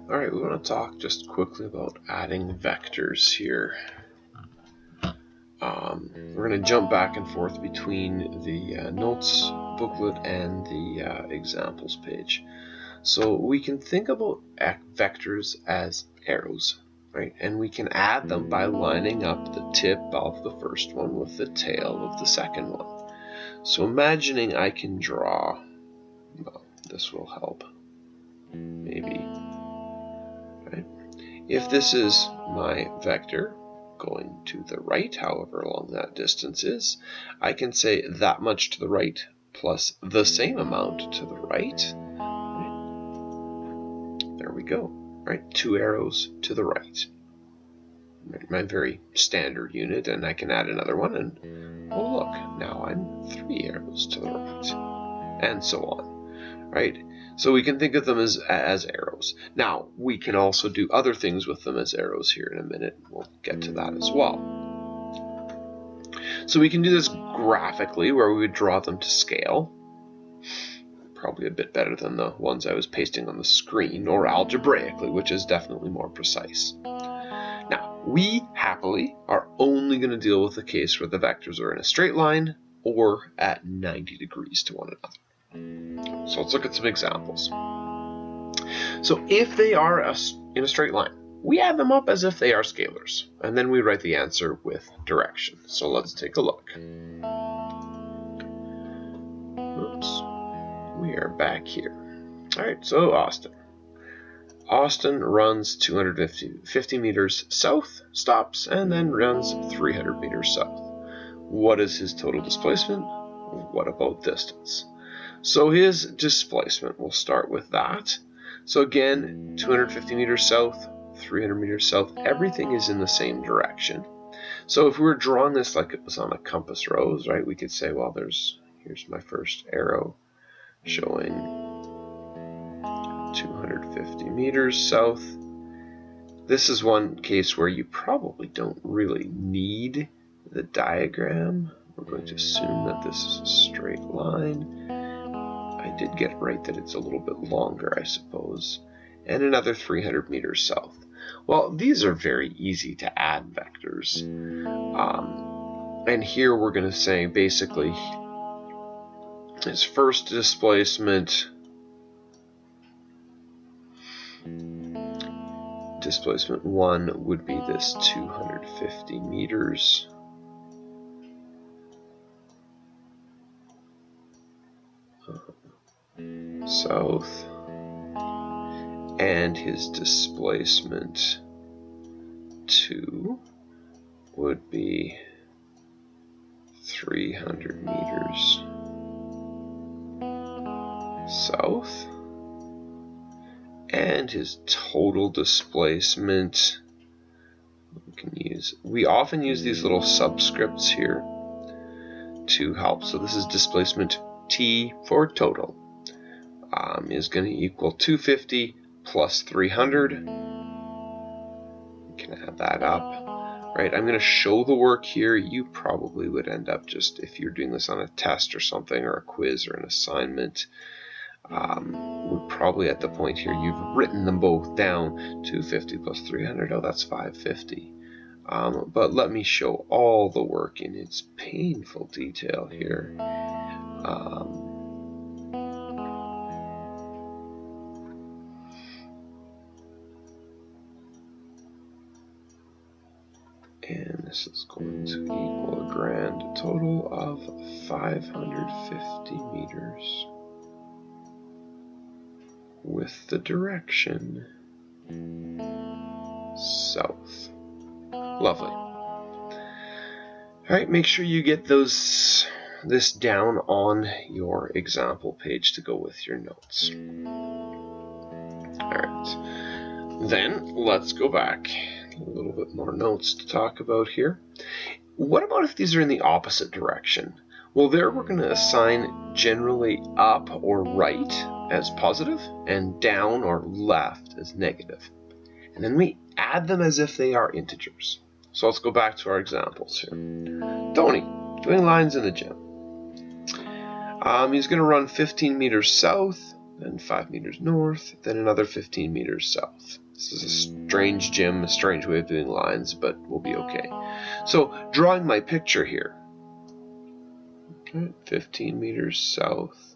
All right, we want to talk just quickly about adding vectors here. We're going to jump back and forth between the notes booklet and the examples page. So we can think about vectors as arrows, right? And we can add them by lining up the tip of the first one with the tail of the second one. So imagining I can draw, well, this will help, maybe, right? If this is my vector going to the right, however long that distance is, I can say that much to the right plus the same amount to the right. There we go, right? 2 arrows to the right. My very standard unit, and I can add another one, and oh look, now I'm 3 arrows to the right, and so on, right? So we can think of them as arrows. Now, we can also do other things with them as arrows here in a minute. We'll get to that as well. So we can do this graphically, where we would draw them to scale. Probably a bit better than the ones I was pasting on the screen, or algebraically, which is definitely more precise. Now, we happily are only going to deal with the case where the vectors are in a straight line or at 90 degrees to one another. So let's look at some examples. So if they are in a straight line, we add them up as if they are scalars, and then we write the answer with direction. So let's take a look. Oops, we are back here. All right, so Austin. Austin runs 250 meters south, stops, and then runs 300 meters south. What is his total displacement? What about distance? So his displacement, we'll start with that. So again, 250 meters south, 300 meters south, everything is in the same direction. So if we were drawing this like it was on a compass rose, right, we could say, well, here's my first arrow showing 250 meters south. This is one case where you probably don't really need the diagram. We're going to assume that this is a straight line. I did get right that it's a little bit longer, I suppose. And another 300 meters south. Well, these are very easy to add vectors. And here we're going to say basically his first displacement Displacement 1 would be this 250 meters. South. And his displacement 2 would be 300 meters south. And his total displacement, we often use these little subscripts here to help. So this is displacement T for total, is going to equal 250 plus 300. We can add that up, right? I'm going to show the work here. You probably would end up just, if you're doing this on a test or something, or a quiz or an assignment, we're probably at the point here you've written them both down. 250 plus 300, oh, that's 550. But let me show all the work in its painful detail here. And this is going to equal a grand total of 550 meters. With the direction south. Lovely. All right, make sure you get this down on your example page to go with your notes. All right, then let's go back. A little bit more notes to talk about here. What about if these are in the opposite direction? Well, there we're going to assign generally up or right as positive and down or left as negative. And then we add them as if they are integers. So let's go back to our examples here. Tony, doing lines in the gym. He's going to run 15 meters south, then 5 meters north, then another 15 meters south. This is a strange gym, a strange way of doing lines, but we'll be okay. So drawing my picture here, okay, 15 meters south,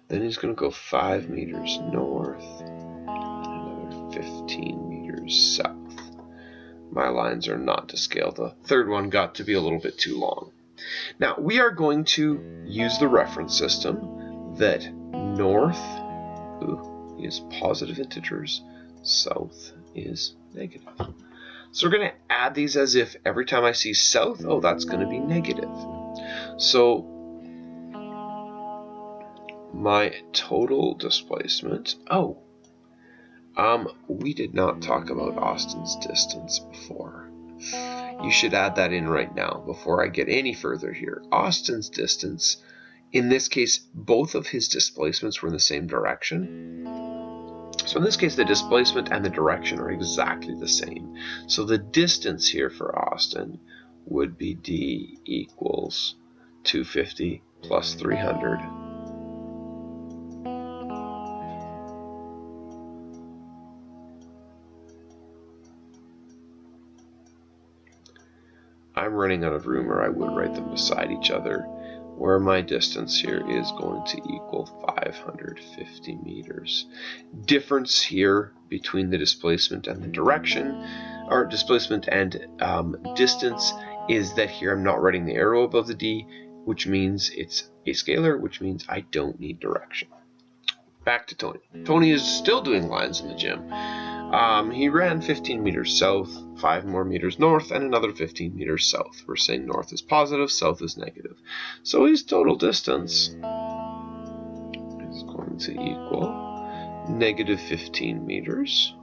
then he's going to go 5 meters north, another 15 meters south. My lines are not to scale. The third one got to be a little bit too long. Now we are going to use the reference system that north is positive integers, south is negative. So we're going to add these as if every time I see south, oh, that's going to be negative. So my total displacement, we did not talk about Austin's distance before. You should add that in right now before I get any further here. Austin's distance, in this case, both of his displacements were in the same direction. So in this case, the displacement and the direction are exactly the same. So the distance here for Austin would be d equals 250 plus 300. I'm running out of room, or I would write them beside each other, where my distance here is going to equal 550 meters. Difference here between the displacement and the direction, or displacement and distance, is that here I'm not writing the arrow above the d, which means it's a scalar, which means I don't need direction. Back to Tony. Tony is still doing lines in the gym. He ran 15 meters south, 5 more meters north, and another 15 meters south. We're saying north is positive, south is negative. So his total distance is going to equal negative 15 meters.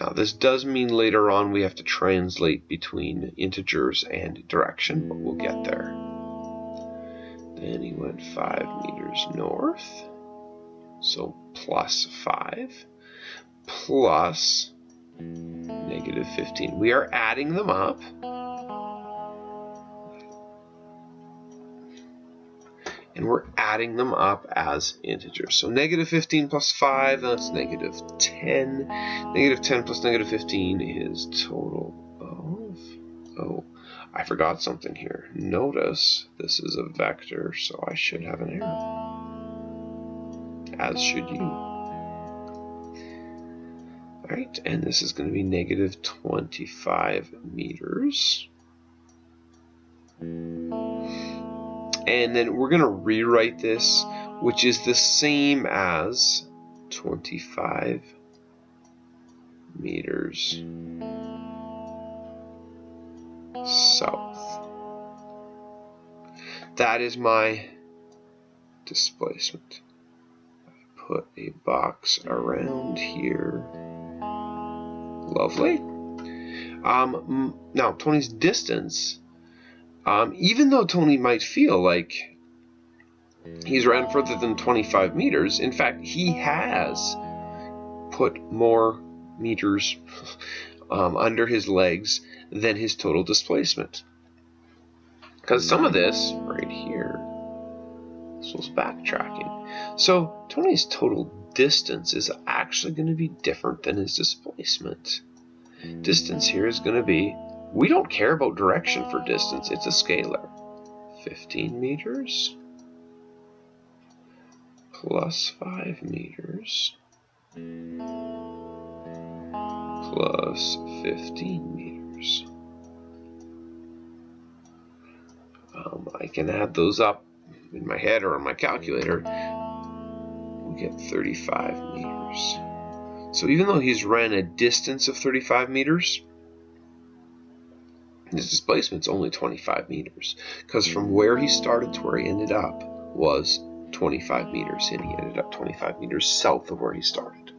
Now this does mean later on we have to translate between integers and direction, but we'll get there. Then he went 5 meters north, so plus 5. Plus negative 15. We are adding them up. And we're adding them up as integers. So negative 15 plus 5, that's negative 10. Negative 10 plus negative 15 is total of... Oh, I forgot something here. Notice this is a vector, so I should have an arrow. As should you. Right, and this is going to be negative 25 meters. And then we're going to rewrite this, which is the same as 25 meters south. That is my displacement. Put a box around here. Lovely. Now, Tony's distance, even though Tony might feel like he's ran further than 25 meters, in fact, he has put more meters under his legs than his total displacement. Because some of this, right here, this was backtracking. So Tony's total distance is actually going to be different than his displacement. Distance here is going to be, we don't care about direction for distance, it's a scalar. 15 meters plus 5 meters plus 15 meters. I can add those up in my head or on my calculator. We get 35 meters. So even though he's ran a distance of 35 meters, his displacement's only 25 meters. Because from where he started to where he ended up was 25 meters, and he ended up 25 meters south of where he started.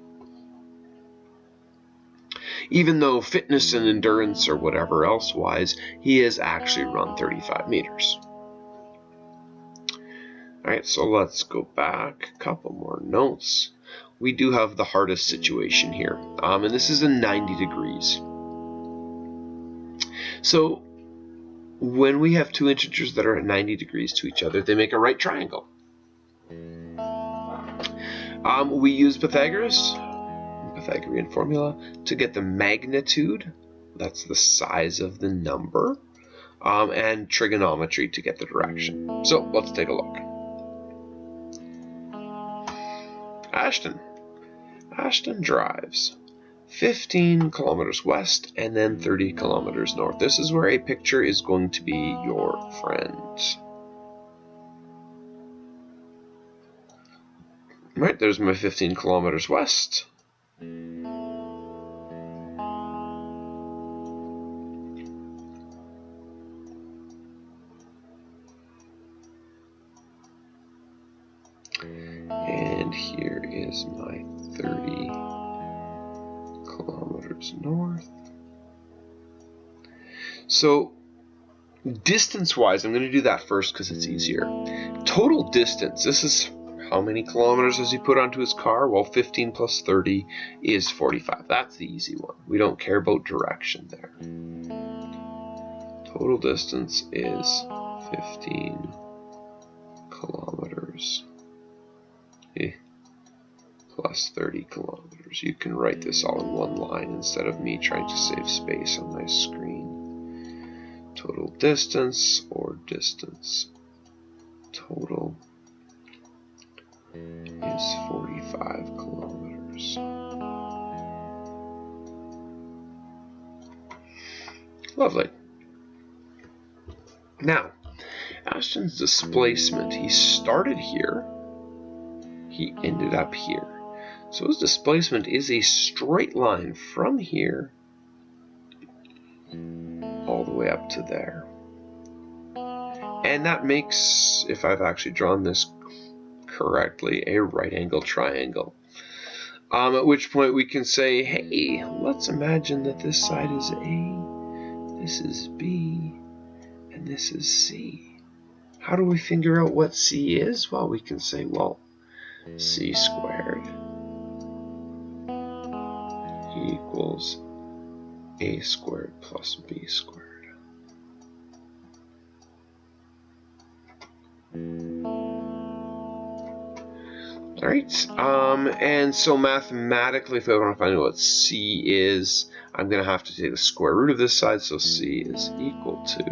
Even though fitness and endurance or whatever else wise, he has actually run 35 meters. Alright, so let's go back, a couple more notes. We do have the hardest situation here, and this is a 90 degrees. So when we have two integers that are at 90 degrees to each other, they make a right triangle. We use Pythagoras, Pythagorean formula, to get the magnitude, that's the size of the number, and trigonometry to get the direction. So let's take a look. Ashton drives 15 kilometers west and then 30 kilometers north. This is where a picture is going to be your friend. Right, there's my 15 kilometers west. And here is my 30 kilometers north. So distance-wise, I'm going to do that first because it's easier. Total distance, this is how many kilometers does he put onto his car? Well, 15 plus 30 is 45. That's the easy one. We don't care about direction there. Total distance is 15 kilometers plus 30 kilometers. You can write this all in one line instead of me trying to save space on my screen. Total distance, or distance total, is 45 kilometers. Lovely. Now, Ashton's displacement, he started here, he ended up here. So his displacement is a straight line from here all the way up to there. And that makes, if I've actually drawn this correctly, a right angle triangle. At which point we can say, hey, let's imagine that this side is A, this is B, and this is C. How do we figure out what C is? Well, we can say, well, C squared equals A squared plus B squared. Alright, and so mathematically, if I want to find out what C is, I'm going to have to take the square root of this side, so C is equal to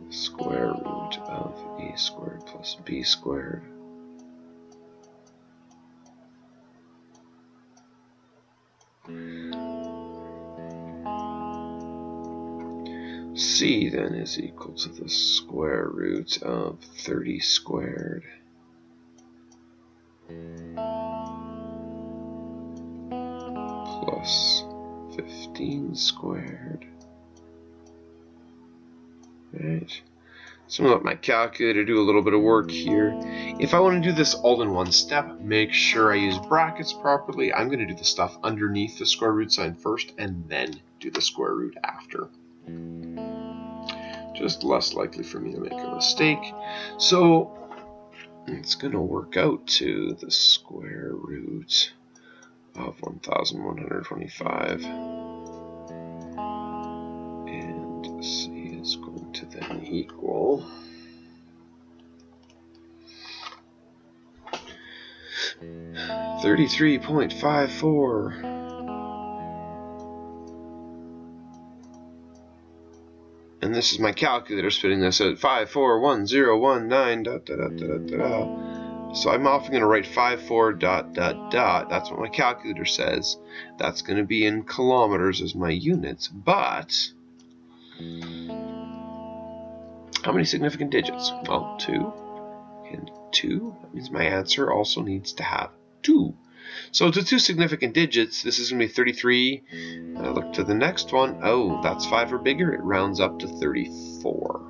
the square root of A squared plus B squared. C then is equal to the square root of 30 squared plus 15 squared. Right. So I'm going to let my calculator do a little bit of work here. If I want to do this all in one step, make sure I use brackets properly. I'm going to do the stuff underneath the square root sign first and then do the square root after. Just less likely for me to make a mistake. So it's going to work out to the square root of 1,125. And C is going to then equal 33.54. And this is my calculator spitting this at 541019 ... So I'm often going to write 54 ... That's what my calculator says. That's going to be in kilometers as my units. But how many significant digits? Well, 2 and 2. That means my answer also needs to have 2. So to 2 significant digits, this is going to be 33. And I look to the next one. Oh, that's 5 or bigger. It rounds up to 34.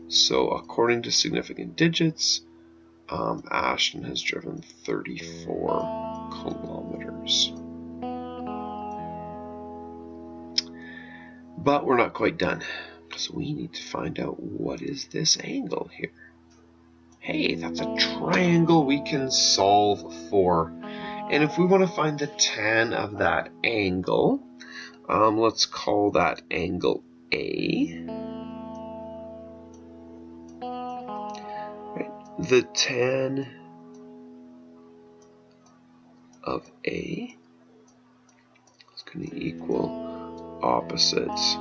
So according to significant digits, Ashton has driven 34 kilometers. But we're not quite done, because we need to find out what is this angle here. Hey, that's a triangle we can solve for. And if we want to find the tan of that angle, let's call that angle A. Right. The tan of A is going to equal opposites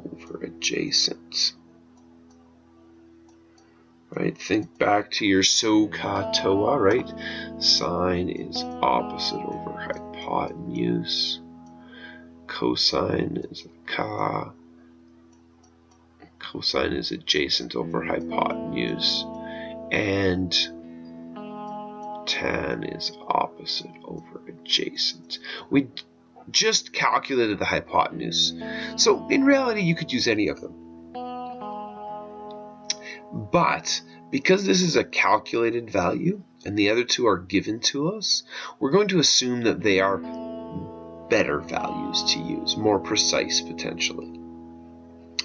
over adjacent. Right? Think back to your SOHCAHTOA, right? Sine is opposite over hypotenuse. Cosine is CA. Cosine is adjacent over hypotenuse. And tan is opposite over adjacent. We just calculated the hypotenuse. So in reality, you could use any of them. But because this is a calculated value and the other two are given to us, we're going to assume that they are better values to use, more precise potentially.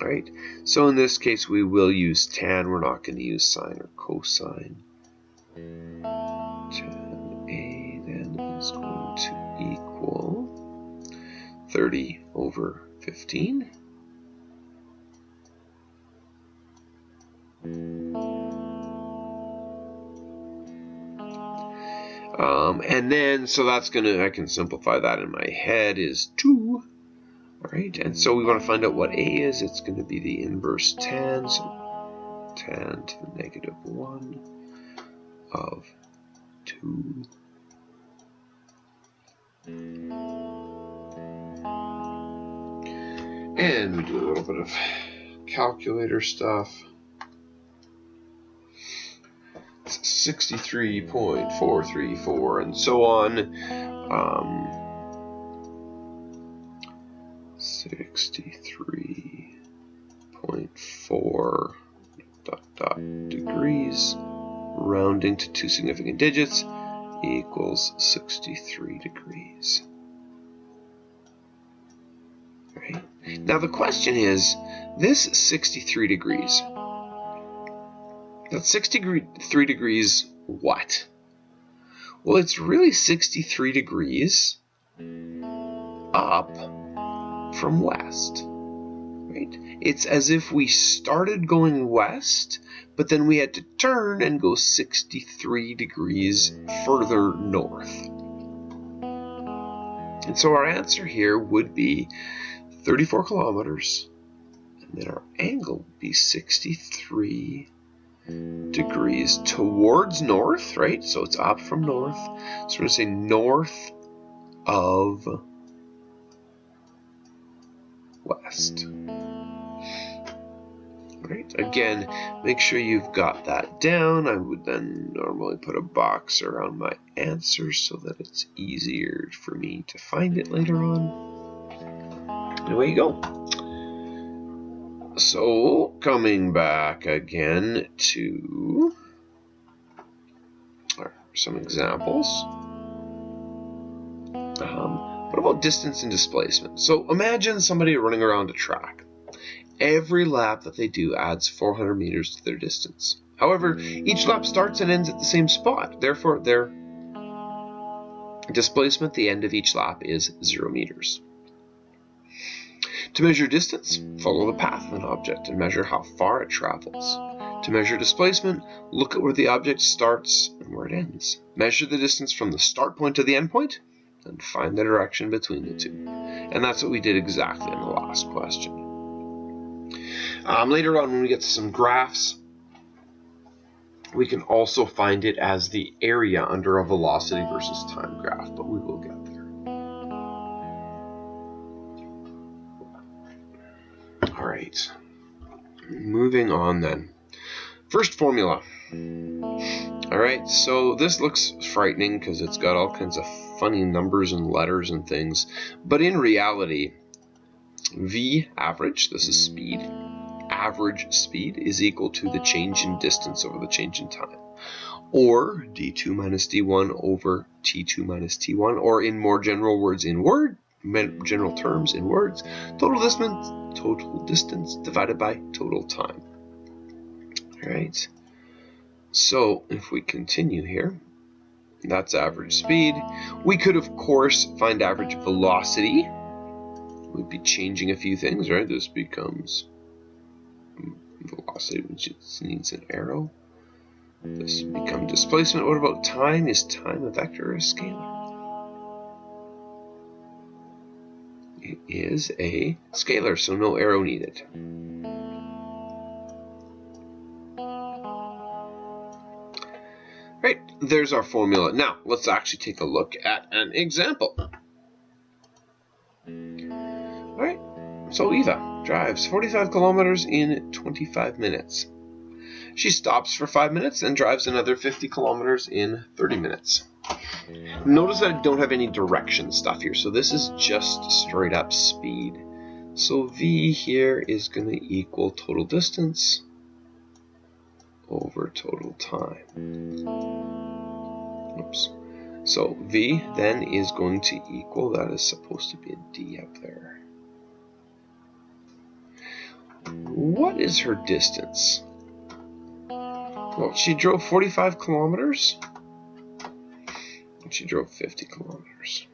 All right, so in this case we will use tan, we're not going to use sine or cosine. Tan A then is going to equal 30 over 15. And then, so that's I can simplify that in my head, is 2. All right, and so we want to find out what A is. It's going to be the inverse tan, so tan to the negative 1 of 2. And we do a little bit of calculator stuff. 63.434 and so on. 63.4 ... degrees, rounding to 2 significant digits, equals 63 degrees. Right? Now the question is, this 63 degrees, that's 63 degrees what? Well, it's really 63 degrees up from west. Right? It's as if we started going west, but then we had to turn and go 63 degrees further north. And so our answer here would be 34 kilometers, and then our angle would be 63 degrees towards north, right? So it's up from north. So we're going to say north of west. Right? Again, make sure you've got that down. I would then normally put a box around my answer so that it's easier for me to find it later on. And away you go. So, coming back again to some examples. What about distance and displacement? So imagine somebody running around a track. Every lap that they do adds 400 meters to their distance. However, each lap starts and ends at the same spot. Therefore, their displacement at the end of each lap is 0 meters. To measure distance, follow the path of an object and measure how far it travels. To measure displacement, look at where the object starts and where it ends. Measure the distance from the start point to the end point and find the direction between the two. And that's what we did exactly in the last question. Later on, when we get to some graphs, we can also find it as the area under a velocity versus time graph, but we will get there. All right, moving on then. First formula. All right, so this looks frightening because it's got all kinds of funny numbers and letters and things, but in reality, V average, this is speed, average speed is equal to the change in distance over the change in time, or d2 minus d1 over t2 minus t1, or in more general words general terms in words, total distance divided by total time. All right, so if we continue here, that's average speed. We could of course find average velocity. We'd be changing a few things, right? This becomes velocity, which needs an arrow. This becomes displacement. What about time? Is time a vector or a scalar? It is a scalar, so no arrow needed. Right, there's our formula. Now, let's actually take a look at an example. All right, so Eva drives 45 kilometers in 25 minutes. She stops for 5 minutes and drives another 50 kilometers in 30 minutes. Notice that I don't have any direction stuff here, so this is just straight up speed. So V here is going to equal total distance over total time. Oops. So V then is going to equal, that is supposed to be a D up there. What is her distance? Well, she drove 45 kilometers. And she drove 50 kilometers.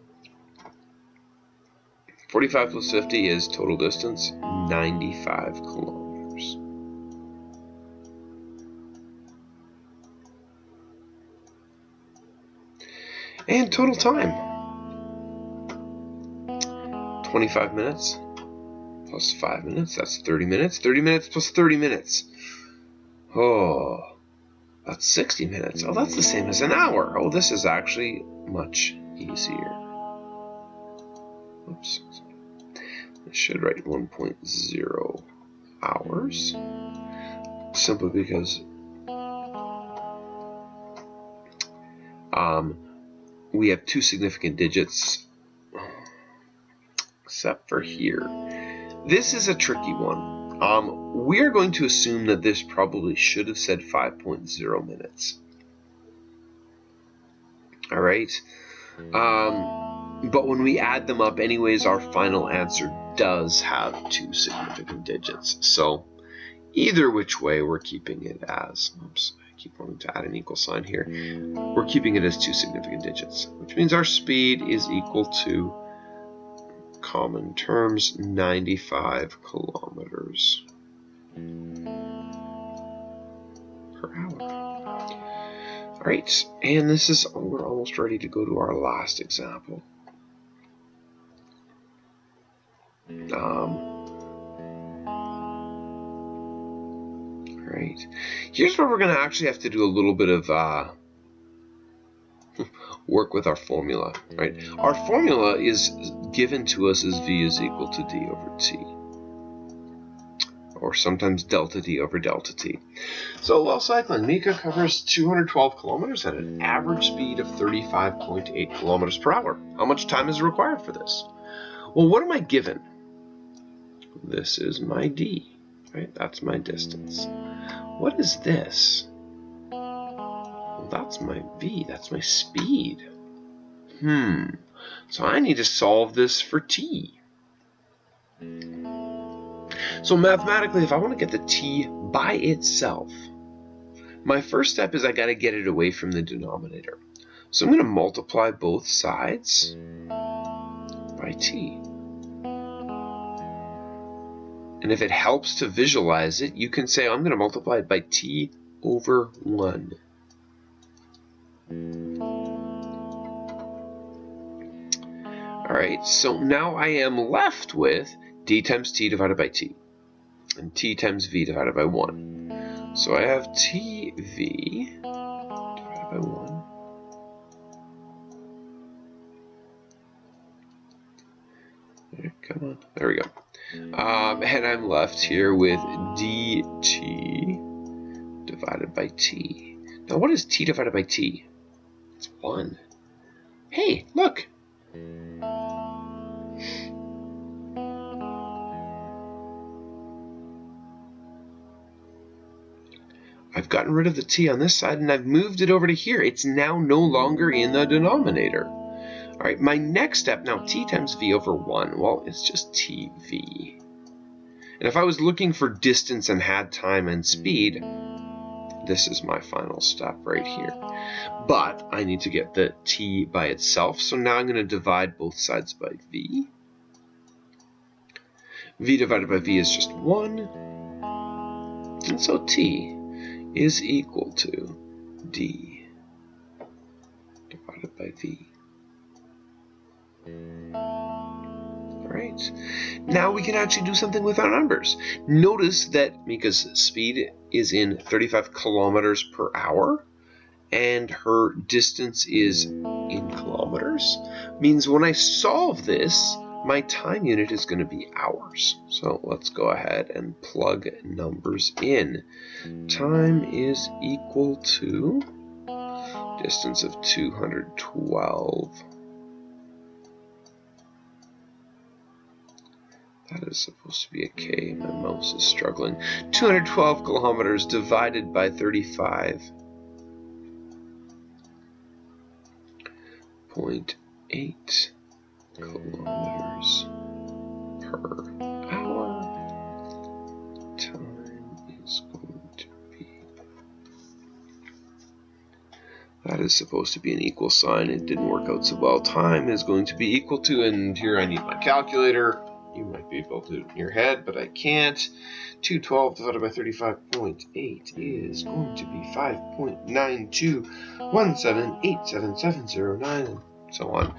45 plus 50 is total distance, 95 kilometers. And total time, 25 minutes plus 5 minutes, that's 30 minutes. 30 minutes plus 30 minutes. Oh, that's 60 minutes. Oh, that's the same as an hour. Oh, this is actually much easier. Oops. I should write 1.0 hours, simply because we have two significant digits, except for here. This is a tricky one. We're going to assume that this probably should have said 5.0 minutes. All right. But when we add them up anyways, our final answer does have two significant digits. So either which way, we're keeping it as, oops, I keep wanting to add an equal sign here. We're keeping it as two significant digits, which means our speed is equal to, common terms, 95 kilometers per hour. All right, and this is, we're almost ready to go to our last example. Right. Here's where we're going to actually have to do a little bit of work with our formula. Right. Our formula is given to us as V is equal to D over T, or sometimes delta D over delta T. So while cycling, Mika covers 212 kilometers at an average speed of 35.8 kilometers per hour. How much time is required for this? Well, what am I given? This is my D, right? That's my distance. What is this? Well, that's my V, that's my speed. So I need to solve this for T. So mathematically, if I want to get the T by itself, my first step is I got to get it away from the denominator. So I'm going to multiply both sides by T. And if it helps to visualize it, you can say, I'm going to multiply it by T over 1. All right, so now I am left with D times T divided by T, and T times V divided by 1. So I have TV divided by 1. Right, come on, there we go. And I'm left here with dt divided by t. Now what is t divided by t? It's 1. Hey, look! I've gotten rid of the t on this side and I've moved it over to here. It's now no longer in the denominator. All right, my next step, now t times v over 1, well, it's just tv. And if I was looking for distance and had time and speed, this is my final step right here. But I need to get the t by itself, so now I'm going to divide both sides by v. V divided by v is just 1. And so t is equal to d divided by v. Alright, now we can actually do something with our numbers. Notice that Mika's speed is in 35 kilometers per hour, and her distance is in kilometers. Means when I solve this, my time unit is going to be hours. So let's go ahead and plug numbers in. Time is equal to distance of 212. That is supposed to be a K. My mouse is struggling. 212 kilometers divided by 35.8 kilometers per hour. Time is going to be... That is supposed to be an equal sign. It didn't work out so well. Time is going to be equal to, and here I need my calculator. You might be able to do it in your head, but I can't. 212 divided by 35.8 is going to be 5.9217877709, and so on.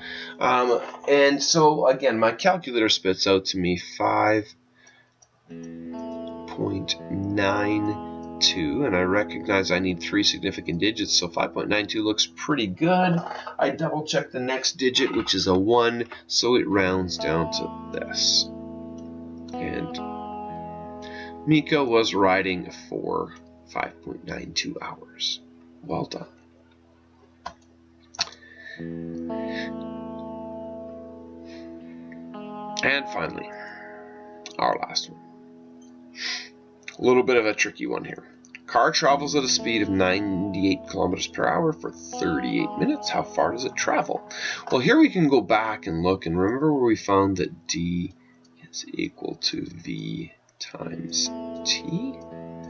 And so, again, my calculator spits out to me 5.92, and I recognize I need 3 significant digits, so 5.92 looks pretty good. I double check the next digit, which is a 1, so it rounds down to this. And Mika was riding for 5.92 hours. Well done. And finally, our last one. A little bit of a tricky one here. Car travels at a speed of 98 kilometers per hour for 38 minutes. How far does it travel? Well, here we can go back and look, and remember where we found that d is equal to v times t?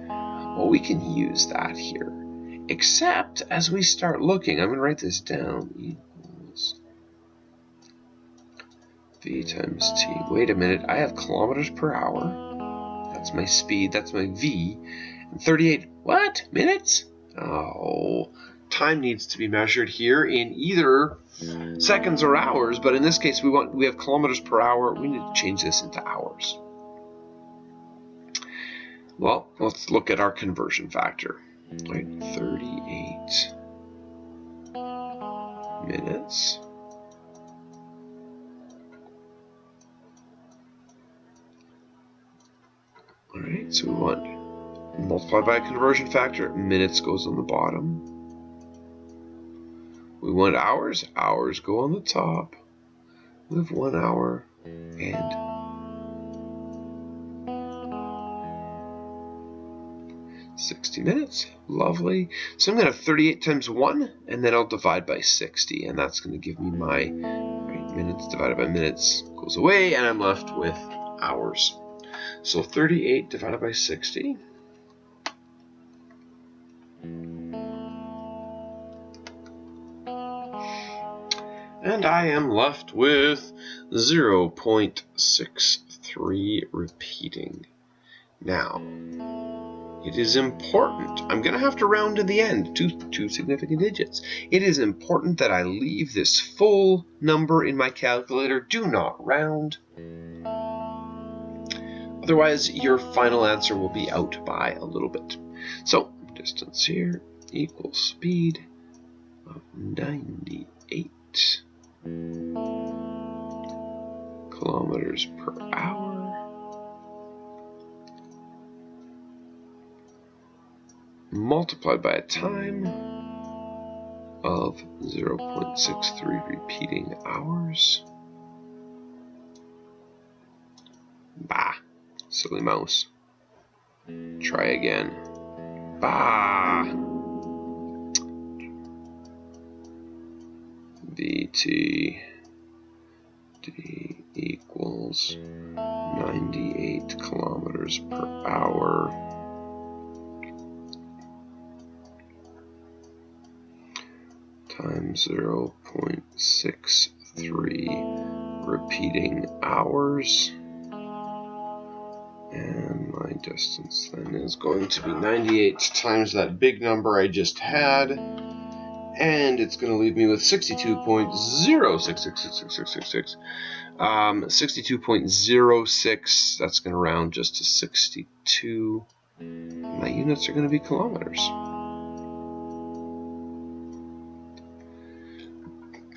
Well, we can use that here. Except, as we start looking, I'm going to write this down, equals v times t. Wait a minute, I have kilometers per hour. That's my speed, that's my v. And 38, what? Minutes? Oh, time needs to be measured here in either seconds or hours, but in this case we have kilometers per hour. We need to change this into hours. Well, let's look at our conversion factor. Right, 38 minutes Alright, so we want multiply by a conversion factor, minutes goes on the bottom. We want hours, hours go on the top. We have 1 hour and 60 minutes. Lovely. So I'm going to have 38 times 1, and then I'll divide by 60, and that's going to give me my minutes divided by minutes goes away, and I'm left with hours. So 38 divided by 60. And I am left with 0.63 repeating. Now, it is important, I'm going to have to round to the end, two significant digits. It is important that I leave this full number in my calculator. Do not round. Otherwise, your final answer will be out by a little bit. So, distance here equals speed of 98 kilometers per hour multiplied by a time of 0.63 repeating hours. Bah, silly mouse. Try again. Bah. VT D equals 98 kilometers per hour times 0.63 repeating hours, And my distance then is going to be 98 times that big number I just had. And it's going to leave me with 62.06666666. 62.06, that's going to round just to 62. My units are going to be kilometers.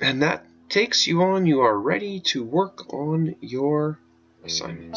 And that takes you on. You are ready to work on your assignment.